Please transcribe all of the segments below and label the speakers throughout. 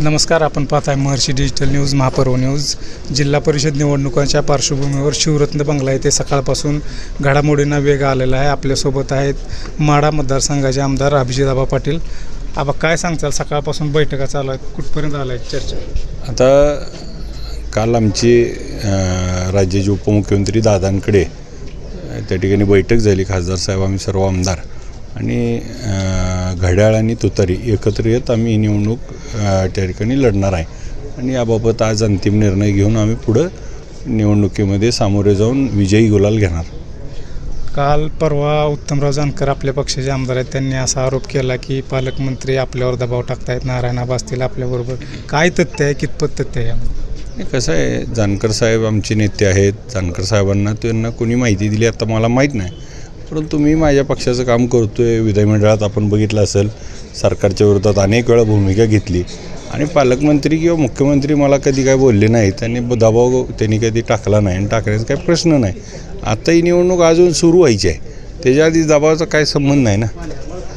Speaker 1: नमस्कार. आपण पाहताय महर्षी डिजिटल न्यूज, महापर्व न्यूज. जिल्हा परिषद निवडणुकांच्या पार्श्वभूमीवर शिवरत्न बंगला येथे सकाळपासून घडामोडींना वेग आलेला आहे. आपल्यासोबत आहेत माढा मतदारसंघाचे आमदार अभिजित पाटील. आबा, काय सांगताल? सकाळपासून बैठका चालू आहेत, कुठपर्यंत आला आहे चर्चा?
Speaker 2: आता काल आमची राज्याचे उपमुख्यमंत्री दादांकडे त्या ठिकाणी बैठक झाली. खासदार साहेब, आम्ही सर्व आमदार आणि घड्याळ आणि तुतारी एकत्र येत आम्ही ही निवडणूक त्या ठिकाणी लढणार आहे आणि याबाबत आज अंतिम निर्णय घेऊन आम्ही पुढं निवडणुकीमध्ये सामोरे जाऊन विजयी गुलाल घेणार.
Speaker 1: काल परवा उत्तमराव जानकर आपल्या पक्षाचे आमदार आहेत, त्यांनी असा आरोप केला की पालकमंत्री आपल्यावर दबाव टाकतायत, नारायण असतील आपल्याबरोबर. काय तथ्य आहे, कितपत तथ्य आहे यामध्ये?
Speaker 2: कसं आहे, जानकर साहेब आमचे नेते आहेत. जानकर साहेबांना त्यांना कोणी माहिती दिली आता मला माहीत नाही, परंतु मी माझ्या पक्षाचं काम करतो आहे. विधानमंडळात आपण बघितलं असेल, सरकारच्या विरोधात अनेक वेळा भूमिका घेतली आणि पालकमंत्री किंवा मुख्यमंत्री मला कधी काय बोलले नाही. त्यांनी दबाव त्यांनी कधी टाकला नाही आणि टाकण्याचा काही प्रश्न नाही. आता ही निवडणूक अजून सुरू व्हायची आहे, त्याच्या आधी दबावाचा काय संबंध नाही ना.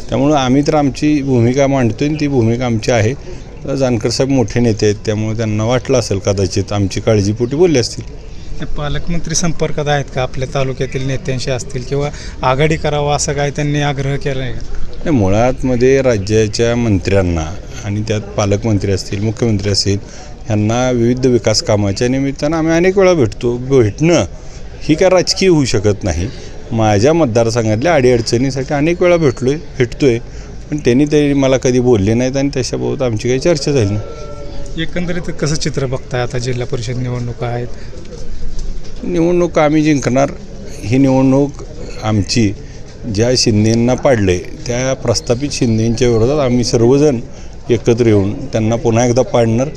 Speaker 2: त्यामुळं आम्ही तर आमची भूमिका मांडतो आणि ती भूमिका आमची आहे. जानकर साहेब मोठे नेते आहेत, त्यामुळे त्यांना वाटलं असेल कदाचित आमची काळजीपोटी बोलले असतील.
Speaker 1: पालकमंत्री संपर्कात आहेत का? आपल्या तालुक्यातील नेत्यांशी असतील किंवा आघाडी करावा असं काय त्यांनी आग्रह केला आहे का?
Speaker 2: नाही, मुळातमध्ये राज्याच्या मंत्र्यांना आणि त्यात पालकमंत्री असतील, मुख्यमंत्री असतील, ह्यांना विविध विकास कामाच्या निमित्तानं आम्ही अनेक वेळा भेटणं ही काय राजकीय होऊ शकत नाही. माझ्या मतदारसंघातल्या अडीअडचणीसाठी अनेक वेळा भेटतोय, पण त्यांनी तरी मला कधी बोलले नाहीत आणि त्याच्याबाबत आमची काही चर्चा झाली नाही.
Speaker 1: एकंदरीत कसं चित्र बघताय? आता जिल्हा परिषद निवडणुका आहेत,
Speaker 2: निवडणूक आम्ही जिंकणार. ही निवडणूक आमची ज्या शिंदेंना पाडले त्या प्रस्थापित शिंदेंच्या विरोधात आम्ही सर्वजण एकत्र येऊन त्यांना पुन्हा एकदा पाडणार.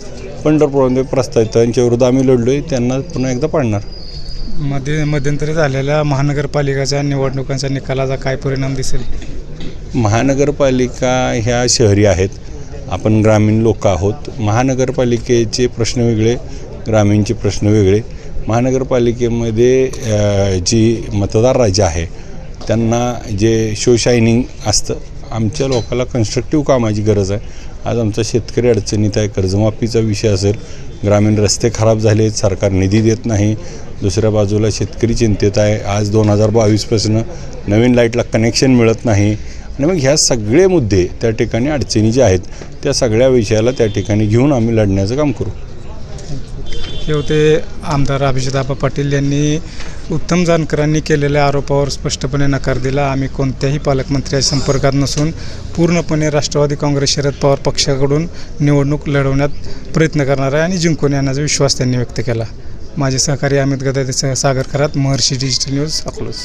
Speaker 2: पंढरपूरमध्ये प्रस्थापितांच्या विरोधात आम्ही लढलो आहे, त्यांना पुन्हा एकदा पाडणार.
Speaker 1: मध्यंतरी झालेल्या महानगरपालिकाच्या निवडणुकांच्या निकालाचा काय परिणाम दिसेल?
Speaker 2: महानगरपालिका ह्या शहरी आहेत, आपण ग्रामीण लोक आहोत. महानगरपालिकेचे प्रश्न वेगळे, ग्रामीणचे प्रश्न वेगळे. महानगरपालिकेमध्ये जी मतदार राजा आहे त्यांना जे शो शायनिंग असतं, आमच्या लोकांना कन्स्ट्रक्टिव्ह कामाची गरज आहे. आज आमचा शेतकरी अडचणीत आहे, कर्जमाफीचा विषय असेल, ग्रामीण रस्ते खराब झाले आहेत, सरकार निधी देत नाही. दुसऱ्या बाजूला शेतकरी चिंतेत आहे. आज 2022पासून नवीन लाईटला कनेक्शन मिळत नाही आणि मग ह्या सगळे मुद्दे त्या ठिकाणी अडचणीचे आहेत. त्या सगळ्या विषयाला त्या ठिकाणी घेऊन आम्ही लढण्याचं काम करू.
Speaker 1: हे होते आमदार अभिजित पाटील. यांनी उत्तम जानकरांनी केलेल्या आरोपावर स्पष्टपणे नकार दिला. आम्ही कोणत्याही पालकमंत्र्याच्या संपर्कात नसून पूर्णपणे राष्ट्रवादी काँग्रेस शरद पवार पक्षाकडून निवडणूक लढवण्यात प्रयत्न करणार आहे आणि जिंकून येण्याचा विश्वास त्यांनी व्यक्त केला. माझे सहकारी अमित गदादे, सागर खरात, महर्षी डिजिटल न्यूज, अकलूज.